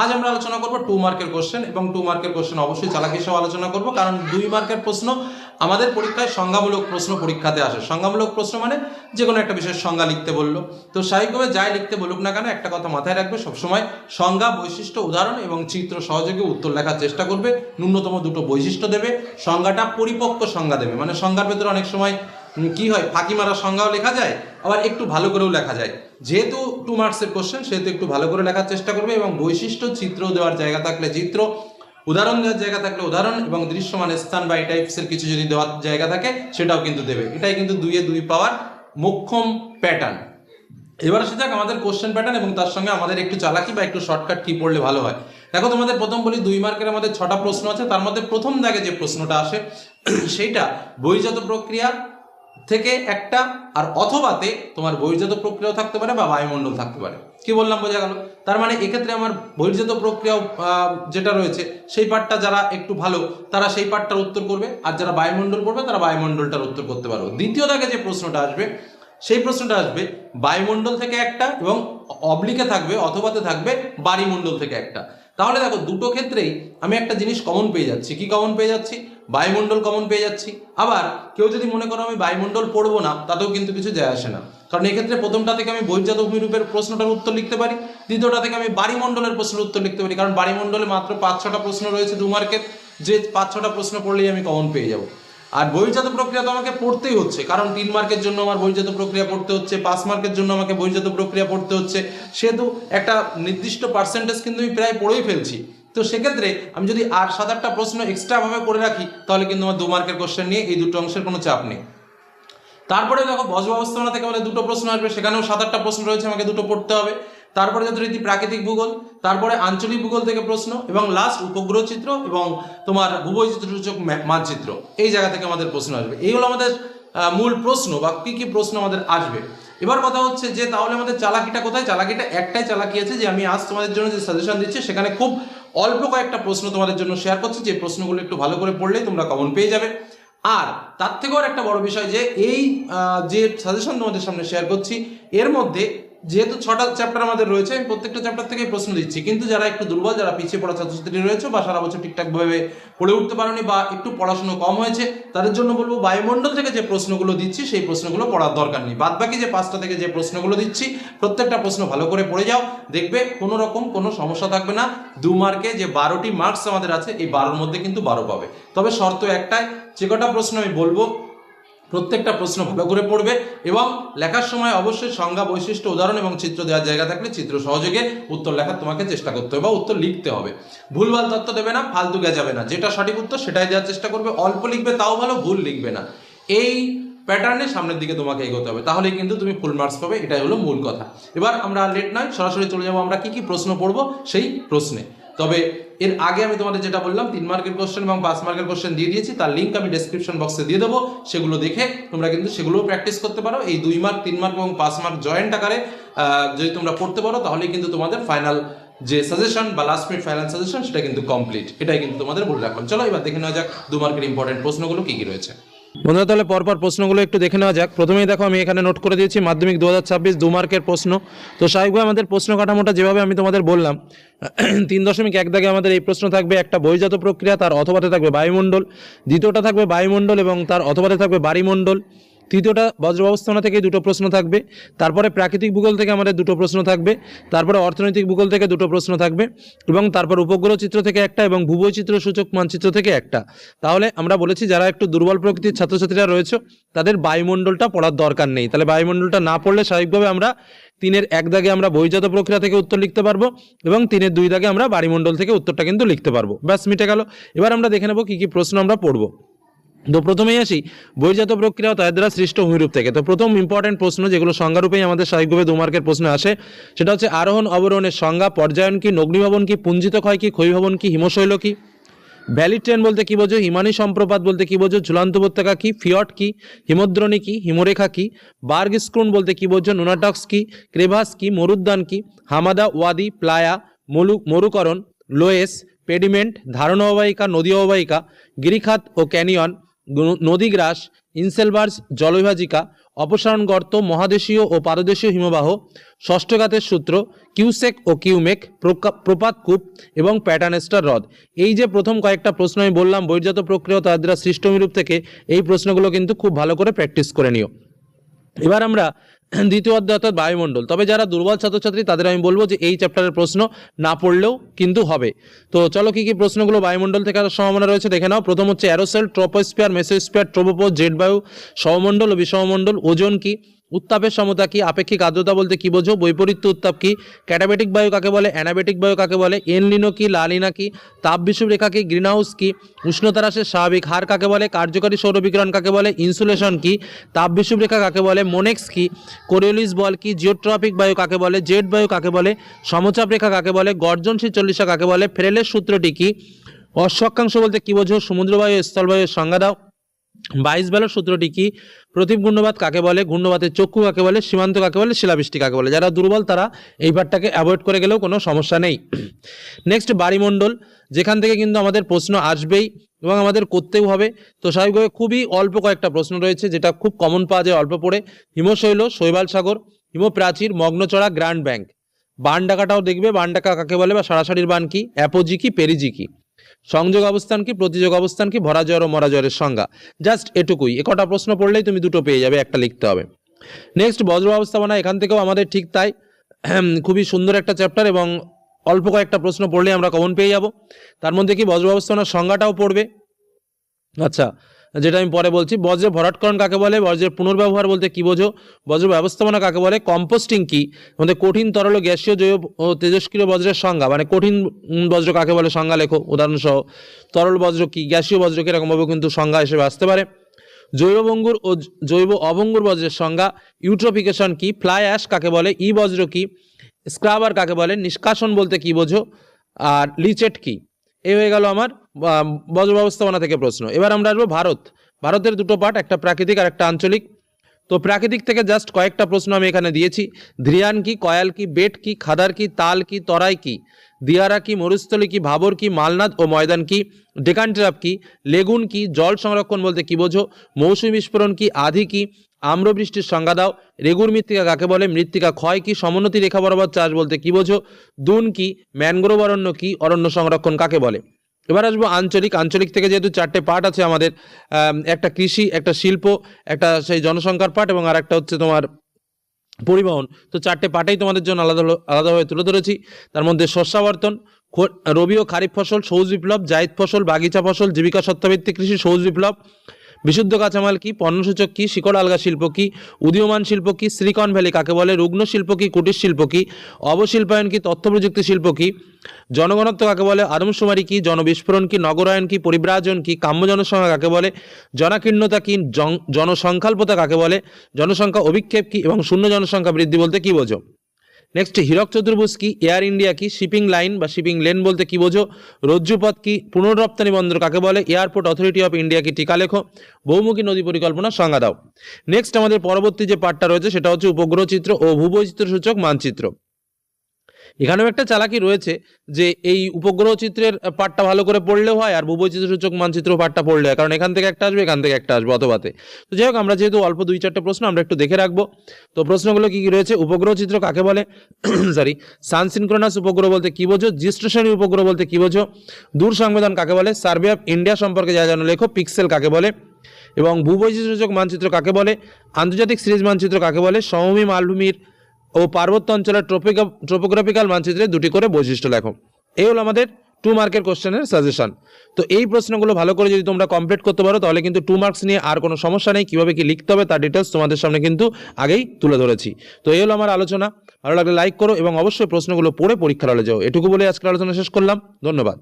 আজ আমরা আলোচনা করব 2 মার্কের কোশ্চেন, এবং 2 মার্কের কোশ্চেন অবশ্যই চালাকি সহ আলোচনা করব, কারণ 2 মার্কের প্রশ্ন আমাদের পরীক্ষায় সংজ্ঞামূলক প্রশ্ন পরীক্ষাতে আসে। সংজ্ঞামূলক প্রশ্ন মানে যে কোনো একটা বিষয়ের সংজ্ঞা লিখতে বললো, তো স্বাভাবিকভাবে যাই লিখতে বলুক না কেন একটা কথা মাথায় রাখবে, সবসময় সংজ্ঞা, বৈশিষ্ট্য, উদাহরণ এবং চিত্র সহযোগে উত্তর লেখার চেষ্টা করবে। ন্যূনতম দুটো বৈশিষ্ট্য দেবে, সংজ্ঞাটা পরিপক্ক সংজ্ঞা দেবে, মানে সংজ্ঞার ভেতরে অনেক সময় কি হয়, ফাঁকি মারা সংজ্ঞাও লেখা যায়, আবার একটু ভালো করেও লেখা যায়। যেহেতু 2 মার্কসের কোশ্চেন সেহেতু একটু ভালো করে লেখার চেষ্টা করবে, এবং বৈশিষ্ট্য, চিত্র দেওয়ার জায়গা থাকলে চিত্র, উদাহরণ দেওয়ার জায়গা থাকলে উদাহরণ, এবং দৃশ্যমান স্থান বা এই টাইপসের কিছু যদি দেওয়ার জায়গা থাকে সেটাও কিন্তু দেবে। এটাই কিন্তু 2 এ 2 পাওয়ার মোক্ষম প্যাটার্ন। এবার আসা যাক আমাদের কোশ্চেন প্যাটার্ন, এবং তার সঙ্গে আমাদের একটু চালাকি বা একটু শর্টকাট কি পড়লে ভালো হয়। দেখো, তোমাদের প্রথম বলি 2 মার্কের আমাদের 6টা প্রশ্ন আছে, তার মধ্যে প্রথম দাগে যে প্রশ্নটা আসে সেইটা বহির্জাত প্রক্রিয়া থেকে একটা, আর অথবাতে তোমার বহির্জাত প্রক্রিয়াও থাকতে পারে বা বায়ুমণ্ডল থাকতে পারে। কি বললাম, বোঝা গেল? তার মানে এক্ষেত্রে আমার বহির্জাত প্রক্রিয়া যেটা রয়েছে সেই পার্টটা যারা একটু ভালো তারা সেই পার্টটার উত্তর করবে, আর যারা বায়ুমণ্ডল পড়বে তারা বায়ুমণ্ডলটার উত্তর করতে পারবে। দ্বিতীয় দাগে যে প্রশ্নটা আসবে সেই প্রশ্নটা আসবে বায়ুমণ্ডল থেকে একটা, এবং অবলিকে থাকবে অথবাতে থাকবে বায়ুমণ্ডল থেকে একটা। তাহলে দেখো, দুটো ক্ষেত্রেই আমি একটা জিনিস কমন পেয়ে যাচ্ছি। কি কমন পেয়ে যাচ্ছি? বায়ুমণ্ডল কমন পেয়ে যাচ্ছি। আবার কেউ যদি মনে করো আমি বায়ুমণ্ডল পড়বো না, তাতেও কিন্তু কিছু যায় আসে না, কারণ এক্ষেত্রে প্রথমটা থেকে আমি বহির্জাত ভূমিরূপের প্রশ্নটার উত্তর লিখতে পারি, দ্বিতীয়টা থেকে আমি বায়ুমণ্ডলের প্রশ্নের উত্তর লিখতে পারি, কারণ বায়ুমণ্ডলে মাত্র 5-6টা প্রশ্ন রয়েছে 2 মার্কের, যে 5-6টা প্রশ্ন পড়লেই আমি কমন পেয়ে যাব। আর বহির্জাত প্রক্রিয়া তো আমাকে পড়তেই হচ্ছে, কারণ 3 মার্কের জন্য আমার বহির্জাত প্রক্রিয়া পড়তে হচ্ছে, 5 মার্কের জন্য আমাকে বহির্জাত প্রক্রিয়া পড়তে হচ্ছে, সেহেতু একটা নির্দিষ্ট পার্সেন্টেজ কিন্তু আমি প্রায় পড়েই ফেলছি। তো সেক্ষেত্রে আমি যদি আর 7-8টা প্রশ্ন এক্সট্রাভাবে করে রাখি, তাহলে কিন্তু আমার 2 মার্কের কোশ্চেন নিয়ে এই দুটো অংশের কোনো চাপ নেই। তারপরে দেখো, বজ্র ব্যবস্থাপনা থেকে আমাদের 2টো প্রশ্ন আসবে, সেখানেও 7-8টা প্রশ্ন রয়েছে, আমাকে 2টো পড়তে হবে। তারপরে যথারীতি প্রাকৃতিক ভূগোল, তারপরে আঞ্চলিক ভূগোল থেকে প্রশ্ন, এবং লাস্ট উপগ্রহ চিত্র এবং তোমার ভূবৈচিত্র সূচক মানচিত্র, এই জায়গা থেকে আমাদের প্রশ্ন আসবে। এই হলো আমাদের মূল প্রশ্ন বা কি কি প্রশ্ন আমাদের আসবে। এবার কথা হচ্ছে যে তাহলে আমাদের চালাকিটা কোথায়? চালাকিটা একটাই চালাকি আছে, যে আমি আজ তোমাদের জন্য যে সাজেশন দিচ্ছি সেখানে খুব অল্প কয়েকটা প্রশ্ন তোমাদের জন্য শেয়ার করছি, যে প্রশ্নগুলো একটু ভালো করে পড়লেই তোমরা কমন পেয়ে যাবে। আর তার থেকেও একটা বড় বিষয়, যে এই যে সাজেশন তোমাদের সামনে শেয়ার করছি এর মধ্যে যেহেতু 6টা চ্যাপ্টার আমাদের রয়েছে, আমি প্রত্যেকটা চ্যাপ্টার থেকে প্রশ্ন দিচ্ছি, কিন্তু যারা একটু দুর্বল, যারা পিছিয়ে পড়া ছাত্রছাত্রী রয়েছে বা সারা বছর ঠিকঠাকভাবে পড়ে উঠতে পারোনি বা একটু পড়াশোনা কম হয়েছে, তাদের জন্য বলবো বায়ুমণ্ডল থেকে যে প্রশ্নগুলো দিচ্ছি সেই প্রশ্নগুলো পড়ার দরকার নেই। বাদ বাকি যে 5টা থেকে যে প্রশ্নগুলো দিচ্ছি প্রত্যেকটা প্রশ্ন ভালো করে পড়ে যাও, দেখবে কোনো রকম কোনো সমস্যা থাকবে না। 2 মার্কে যে 12টি মার্কস আমাদের আছে, এই 12-র মধ্যে কিন্তু 12 পাবে। তবে শর্ত একটাই, যে কটা প্রশ্ন আমি বলবো প্রত্যেকটা প্রশ্ন ভালো করে পড়বে, এবং লেখার সময় অবশ্যই সংজ্ঞা, বৈশিষ্ট্য, উদাহরণ এবং চিত্র দেওয়ার জায়গা থাকলে চিত্র সহযোগে উত্তর লেখার তোমাকে চেষ্টা করতে হবে বা উত্তর লিখতে হবে। ভুলভাল তথ্য দেবে না, ফালতু যাবে না, যেটা সঠিক উত্তর সেটাই দেওয়ার চেষ্টা করবে। অল্প লিখবে তাও ভালো, ভুল লিখবে না। এই প্যাটার্নে সামনের দিকে তোমাকে এগোতে হবে, তাহলেই কিন্তু তুমি ফুল মার্কস পাবে। এটাই হলো মূল কথা। এবার আমরা লেট নয়, সরাসরি চলে যাবো আমরা কি কি প্রশ্ন পড়বো সেই প্রশ্নে। তবে এর আগে আমি তোমাদের যেটা বললাম 3 মার্কের কোশ্চেন এবং 5 মার্কের কোশ্চেন দিয়ে দিয়েছি, তার লিঙ্ক আমি ডেসক্রিপশন বক্সে দিয়ে দেবো। সেগুলো দেখে তোমরা কিন্তু সেগুলোও প্র্যাকটিস করতে পারো। এই 2 মার্ক, 3 মার্ক এবং 5 মার্ক জয়েন্ট আকারে যদি তোমরা পড়তে পারো, তাহলেই কিন্তু তোমাদের ফাইনাল যে সাজেশন বা লাস্ট মিনিট ফাইনাল সাজেশন সেটা কিন্তু কমপ্লিট। এটাই কিন্তু তোমাদের বলে রাখলাম। চলো এবার দেখে নেওয়া যাক 2 মার্কের ইম্পর্টেন্ট প্রশ্নগুলো কি কি রয়েছে। বন্ধুরা, তাহলে পরপর প্রশ্নগুলো একটু দেখে নেওয়া যাক। প্রথমেই দেখো, আমি এখানে নোট করে দিয়েছি মাধ্যমিক 2026 2 মার্কের প্রশ্ন। তো স্বাভাবিকভাবে আমাদের প্রশ্ন কাঠামোটা যেভাবে আমি তোমাদের বললাম, 3.1 দাগে আমাদের এই প্রশ্ন থাকবে একটা বহির্জাত প্রক্রিয়া, তার অথবাতে থাকবে বায়ুমণ্ডল, দ্বিতীয়টা থাকবে বায়ুমণ্ডল এবং তার অথবাতে থাকবে বায়ুমণ্ডল, তৃতীয়টা বজ্র ব্যবস্থাপনা থেকে 2টো প্রশ্ন থাকবে, তারপরে প্রাকৃতিক ভূগোল থেকে আমাদের 2টো প্রশ্ন থাকবে, তারপরে অর্থনৈতিক ভূগোল থেকে 2টো প্রশ্ন থাকবে, এবং তারপর উপগ্রহ চিত্র থেকে একটা এবং ভূবৈচিত্র সূচক মানচিত্র থেকে একটা। তাহলে আমরা বলেছি যারা একটু দুর্বল প্রকৃতির ছাত্রছাত্রীরা রয়েছে তাদের বায়ুমণ্ডলটা পড়ার দরকার নেই। তাহলে বায়ুমণ্ডলটা না পড়লে স্বাভাবিকভাবে আমরা 3-এর 1 দাগে আমরা বহির্জাত প্রক্রিয়া থেকে উত্তর লিখতে পারবো, এবং 3-এর 2 দাগে আমরা বায়ুমণ্ডল থেকে উত্তরটা কিন্তু লিখতে পারবো। ব্যাস, মিটে গেল। এবার আমরা দেখে নেবো কি কি প্রশ্ন আমরা পড়বো। তো প্রথমেই আসি বহির্জাত প্রক্রিয়া ও তার দ্বারা সৃষ্ট ভূমিরূপ থেকে। তো প্রথম ইম্পর্টেন্ট প্রশ্ন, যেগুলো সংজ্ঞারূপেই আমাদের স্বাভাবিকভাবে 2 মার্কের প্রশ্ন আসে, সেটা হচ্ছে আরোহণ অবরোহণের সংজ্ঞা। পর্যায়ন কি, নগ্নিভবন কি, পুঞ্জিত ক্ষয় কি, ক্ষয়ীভবন কি, হিমশৈল কি। ভ্যালি ট্রেন বলতে কি বোঝো, হিমানী সম্প্রপাত বলতে কি বোঝো, ঝুলন্ত উপত্যকা কি, ফিয়ট কি, হিমদ্রণী কি, হিমরেখা কি। বার্গ স্ক্রুন বলতে কি বোঝো, নুনাটক্স কি, ক্রেভাস কি, মরুদ্যান কি। হামাদা, ওয়াদি, প্লায়া, মরুকরণ, লোয়েস, পেডিমেন্ট, ধারণ অববাহিকা, নদী অববাহিকা, গিরিখাত ও ক্যানিয়ন, নদীগ্রাস, ইনসেলবার্স, জলবিভাজিকা, অপসারণ গর্ত, মহাদেশীয় ও পাদদেশীয় হিমবাহ, ষষ্ঠ ঘাতের সূত্র, কিউসেক ও কিউমেক, প্রপাত কূপ এবং প্যাটার্নেস্টার হ্রদ। এই যে প্রথম কয়েকটা প্রশ্ন আমি বললাম বহির্জাত প্রক্রিয়া ও তার দ্বারা সৃষ্ট ভূমিরূপ থেকে, এই প্রশ্নগুলো কিন্তু খুব ভালো করে প্র্যাকটিস করে নিও। এবার আমরা দ্বিতীয় অধ্যায় অর্থাৎ বায়ুমণ্ডল। তবে যারা দুর্বল ছাত্রছাত্রী তাদের আমি বলবো যে এই চ্যাপ্টারের প্রশ্ন না পড়লেও কিন্তু হবে। তো চলো কি কি প্রশ্নগুলো বায়ুমণ্ডল থেকে আসার সম্ভাবনা রয়েছে দেখে নাও। প্রথম হচ্ছে অ্যারোসেল, ট্রপোস্ফিয়ার, মেসোস্ফিয়ার, ট্রোপোপোজ, জেট বায়ু, সৌরমণ্ডল ও বিষমণ্ডল। ওজন কি? উত্তাপের সমতা কি? আপেক্ষিক আর্দ্রতা বলতে কি বোঝো? বৈপরীত্য উত্তাপ কি? ক্যাটাবেটিক বায়ু কাকে বলে? অ্যানাবেটিক বায়ু কাকে বলে? এনলিনো কি? লালিনা কি? তাপ বিষুব রেখা কি? গ্রিনহাউস কি? উষ্ণতা হ্রাসের স্বাভাবিক হার কাকে বলে? কার্যকরী সৌর বিকিরণ কাকে বলে? ইনসুলেশন কি? তাপ বিষুব রেখা কাকে বলে? মোনেক্স কি? কোরিওলিস বল কি? জিওট্রপিক বায়ু কাকে বলে? জেট বায়ু কাকে বলে? সমচাপ রেখা কাকে বলে? গর্জনশীল চল্লিশা কাকে বলে? ফ্রেলের সূত্রটি কি? অশ্বক্ষাংশ বলতে কি বোঝো? সমুদ্র বায়ু, স্থলবায়ুর সংজ্ঞা দাও। 22 বেলার সূত্রটি কি? প্রতীপ ঘূর্ণবাত কাকে বলে? ঘূর্ণবাতের চক্ষু কাকে বলে? সীমান্ত কাকে বলে? শিলাবৃষ্টি কাকে বলে? যারা দুর্বল তারা এই পার্টটাকে অ্যাভয়েড করে গেলেও কোনো সমস্যা নেই। নেক্সট বায়ুমণ্ডল, যেখান থেকে কিন্তু আমাদের প্রশ্ন আসবেই এবং আমাদের করতেও হবে। তো স্বাভাবিকভাবে খুবই অল্প কয়েকটা প্রশ্ন রয়েছে যেটা খুব কমন পাওয়া যায় অল্প পড়ে। হিমশৈল, শৈবাল সাগর, হিমপ্রাচীর, মগ্নচড়া, গ্র্যান্ড ব্যাংক। বান ডাকাটাও দেখবে, বান ডাকা কাকে বলে বা সারাসারির বান কি? অ্যাপোজি কি? পেরিজি কি? সংযোগ অবস্থান কি? প্রতিযোগ অবস্থান কি? ভরা জ্বর ও মরা জ্বরের সংজ্ঞা। জাস্ট এটুকুই, কটা প্রশ্ন পড়লেই তুমি দুটো পেয়ে যাবে, একটা লিখতে হবে। নেক্সট বজ্র ব্যবস্থাপনা, এখান থেকেও আমাদের ঠিক তাই, খুবই সুন্দর একটা চ্যাপ্টার এবং অল্প কয়েকটা প্রশ্ন পড়লেই আমরা কমন পেয়ে যাব। তার মধ্যে কি বজ্র ব্যবস্থাপনার সংজ্ঞাটাও পড়বে। আচ্ছা, যেটা আমি পরে বলছি। বজ্রের ভরাটকরণ কাকে বলে? বজ্রের পুনর্ব্যবহার বলতে কি বোঝো? বজ্র ব্যবস্থাপনা কাকে বলে? কম্পোস্টিং কি? আমাদের কঠিন, তরল, গ্যাসীয়, জৈব ও তেজস্ক্রিয় বজ্রের সংজ্ঞা, মানে কঠিন বজ্র কাকে বলে সংজ্ঞা লেখো উদাহরণ সহ। তরল বজ্র কি? গ্যাসীয় বজ্র কি? এরকমভাবে কিন্তু সংজ্ঞা হিসেবে আসতে পারে। জৈব ভঙ্গুর ও জৈব অভঙ্গুর বজ্রের সংজ্ঞা। ইউট্রোফিকেশন কি? ফ্লাই অ্যাশ কাকে বলে? ই বজ্র কি? স্ক্রাবার কাকে বলে? নিষ্কাশন বলতে কি বোঝো? আর লিচেট কি? এই হয়ে গেল আমার বজ্র ব্যবস্থাপনা থেকে প্রশ্ন। এবার আমরা আসবো ভারত। ভারতের দুটো পার্ট, একটা প্রাকৃতিক আর একটা আঞ্চলিক। তো প্রাকৃতিক থেকে জাস্ট কয়েকটা প্রশ্ন আমি এখানে দিয়েছি। ধ্রিয়ান কি? কয়াল কি? বেট কি? খাদার কি? তাল কি? তরাই কি? দিয়ারা কি? মরুস্থলী কি? ভাবর কি? মালনাদ ও ময়দান কি? ডেকান ট্র্যাপ কি? লেগুন কি? জল সংরক্ষণ বলতে কি বোঝো? মৌসুমী বিস্ফোরণ কি? আধি কি? আম্রবৃষ্টির সংজ্ঞা দাও। রেগুর মৃত্তিকা কাকে বলে? মৃত্তিকা ক্ষয় কি? সমোন্নতি রেখা বরাবর চাষ বলতে কি বোঝো? দুন কি? ম্যানগ্রোভ অরণ্য কি? অরণ্য সংরক্ষণ কাকে বলে? এবার আসবো আঞ্চলিক। আঞ্চলিক থেকে যেহেতু চারটে পার্ট আছে আমাদের, একটা কৃষি, একটা শিল্প, একটা সেই জনসংখ্যার পার্ট এবং আর একটা হচ্ছে তোমার পরিবহন। তো চারটে পার্টেই তোমাদের জন্য আলাদাভাবে তুলে ধরেছি। তার মধ্যে শস্যাবর্তন, রবি ও খারিফ ফসল, সবুজ বিপ্লব, জায়িদ ফসল, বাগিচা ফসল, জীবিকা সত্তাভিত্তিক কৃষি, সবুজ বিপ্লব। বিশুদ্ধ কাঁচামাল কি? পণ্যসূচক কি? শিকড় আলগা শিল্প কি? উদীয়মান শিল্প কি? সিলিকন ভ্যালি কাকে বলে? রুগ্ন শিল্প কি? কুটির শিল্প কি? অবশিল্পায়ন কি? তথ্য প্রযুক্তি শিল্প কি? জনগণত্ব কাকে বলে? আদমশুমারি কি? জনবিস্ফোরণ কি? নগরায়ন কি? পরিব্রাজন কি? কাম্য জনসংখ্যা কাকে বলে? জনাকীর্ণতা কি? জনসংখ্যাল্পতা কাকে বলে? জনসংখ্যা অভিক্ষেপ কি? এবং শূন্য জনসংখ্যা বৃদ্ধি বলতে কি বোঝো? নেক্সট হীরক চতুর্ভুজ কি? এয়ার ইন্ডিয়া কি? শিপিং লাইন বা শিপিং লেন বলতে কি বোঝো? রজ্জুপথ কি? পুনর্রপ্তানি বন্দর কাকে বলে? এয়ারপোর্ট অথরিটি অফ ইন্ডিয়া কি? টিকা লেখো। বহুমুখী নদী পরিকল্পনার সংজ্ঞা দাও। নেক্সট আমাদের পরবর্তী যে পার্টটা রয়েছে সেটা হচ্ছে উপগ্রহ চিত্র ও ভূবৈচিত্র্য সূচক মানচিত্র। এখানেও একটা চালাকি রয়েছে যে এই উপগ্রহ চিত্রের পার্টটা ভালো করে পড়লেও হয় আর ভূবৈচিত্র্য সূচক মানচিত্র পার্টটা পড়লে হয়, কারণ এখান থেকে একটা আসবে, এখান থেকে একটা আসবে অথবাতে। তো যাই হোক, আমরা যেহেতু অল্প 2-4টে প্রশ্ন আমরা একটু দেখে রাখবো। তো প্রশ্নগুলো কি কি রয়েছে? উপগ্রহ চিত্র কাকে বলে? সরি, সানসিনক্রোনাস উপগ্রহ বলতে কি বোঝো? জিস্টেশনারি উপগ্রহ বলতে কি বোঝো? দূর সংবেদন কাকে বলে? সার্ভে অফ ইন্ডিয়া সম্পর্কে যা জানো লেখো। পিক্সেল কাকে বলে? এবং ভূবৈচিত্র্য সূচক মানচিত্র কাকে বলে? আন্তর্জাতিক সিরিজ মানচিত্র কাকে বলে? সমভূমি, মালভূমির ও পার্বত্য অঞ্চলের ট্রোপোগ্রাফিক্যাল মানচিত্রে দুটি করে বৈশিষ্ট্য লেখো। এই হলো আমাদের 2 মার্কের কোশ্চেনের সাজেশন। তো এই প্রশ্নগুলো ভালো করে যদি তোমরা কমপ্লিট করতে পারো তাহলে কিন্তু 2 মার্কস নিয়ে আর কোনো সমস্যা নেই। কিভাবে কি লিখতে হবে তার ডিটেলস তোমাদের সামনে কিন্তু আগেই তুলে ধরেছি। তো এই হলো আমার আলোচনা। ভালো লাগলে লাইক করো এবং অবশ্যই প্রশ্নগুলো পড়ে পরীক্ষার হলে যাও। এটুকু বলে আজকের আলোচনা শেষ করলাম। ধন্যবাদ।